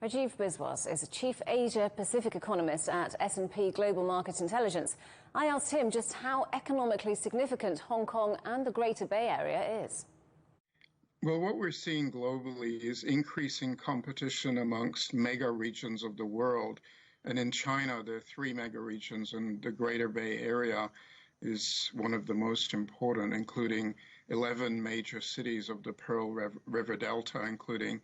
Rajiv Biswas is a chief Asia-Pacific economist at S&P Global Market Intelligence. I asked him just how economically significant Hong Kong and the Greater Bay Area is. Well, what we're seeing globally is increasing competition amongst mega regions of the world. And in China, there are three mega regions, and the Greater Bay Area is one of the most important, including 11 major cities of the Pearl River Delta, including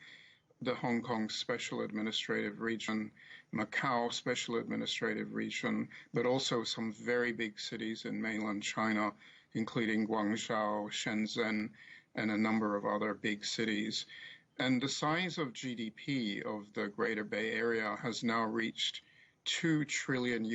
the Hong Kong Special Administrative Region, Macau Special Administrative Region, but also some very big cities in mainland China, including Guangzhou, Shenzhen, and a number of other big cities. And the size of GDP of the Greater Bay Area has now reached $2 trillion,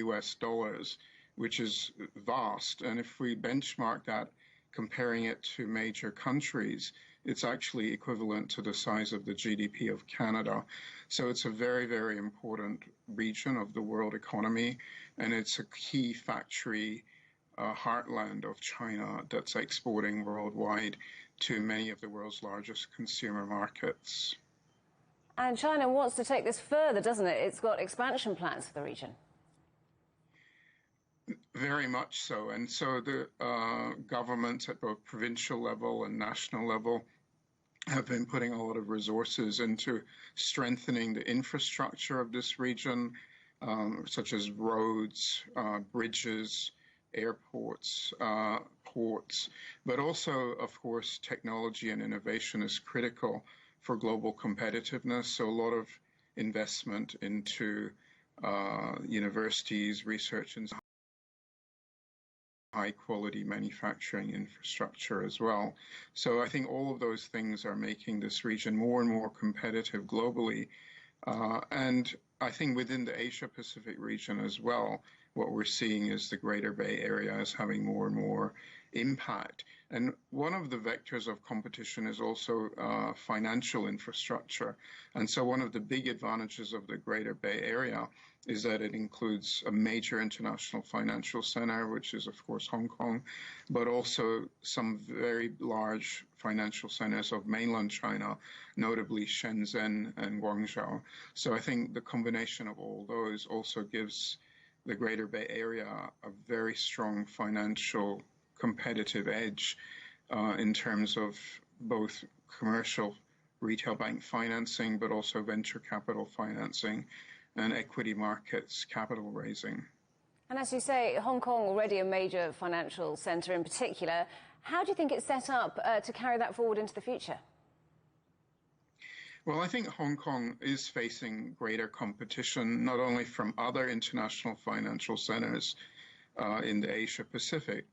which is vast. And if we benchmark that, comparing it to major countries, it's actually equivalent to the size of the GDP of Canada. So it's a very, very important region of the world economy, and it's a key factory heartland of China that's exporting worldwide to many of the world's largest consumer markets. And China wants to take this further, doesn't it? It's got expansion plans for the region. Very much so. And so the governments at both provincial level and national level have been putting a lot of resources into strengthening the infrastructure of this region, such as roads, bridges, airports, ports, but also, of course, technology and innovation is critical for global competitiveness. So a lot of investment into universities, research, and high-quality manufacturing infrastructure as well. So I think all of those things are making this region more and more competitive globally. And I think within the Asia-Pacific region as well, what we're seeing is the Greater Bay Area is having more and more impact. And one of the vectors of competition is also financial infrastructure. And so one of the big advantages of the Greater Bay Area is that it includes a major international financial center, which is, of course, Hong Kong, but also some very large financial centers of mainland China, notably Shenzhen and Guangzhou. So I think the combination of all those also gives the Greater Bay Area a very strong financial competitive edge in terms of both commercial retail bank financing, but also venture capital financing and equity markets capital raising. And as you say, Hong Kong already a major financial centre in particular. How do you think it's set up to carry that forward into the future? Well, I think Hong Kong is facing greater competition, not only from other international financial centers in the Asia-Pacific,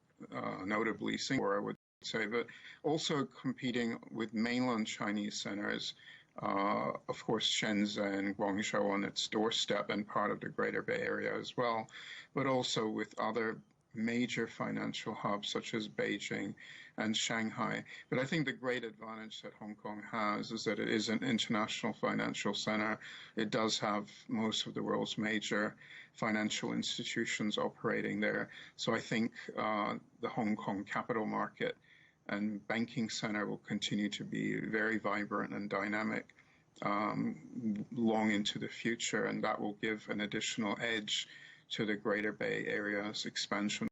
notably Singapore, I would say, but also competing with mainland Chinese centers, of course, Shenzhen, Guangzhou on its doorstep and part of the Greater Bay Area as well, but also with other major financial hubs such as Beijing and Shanghai. But I think the great advantage that Hong Kong has is that it is an international financial center. It does have most of the world's major financial institutions operating there. So I think the Hong Kong capital market and banking center will continue to be very vibrant and dynamic long into the future, and that will give an additional edge to the Greater Bay Area's expansion.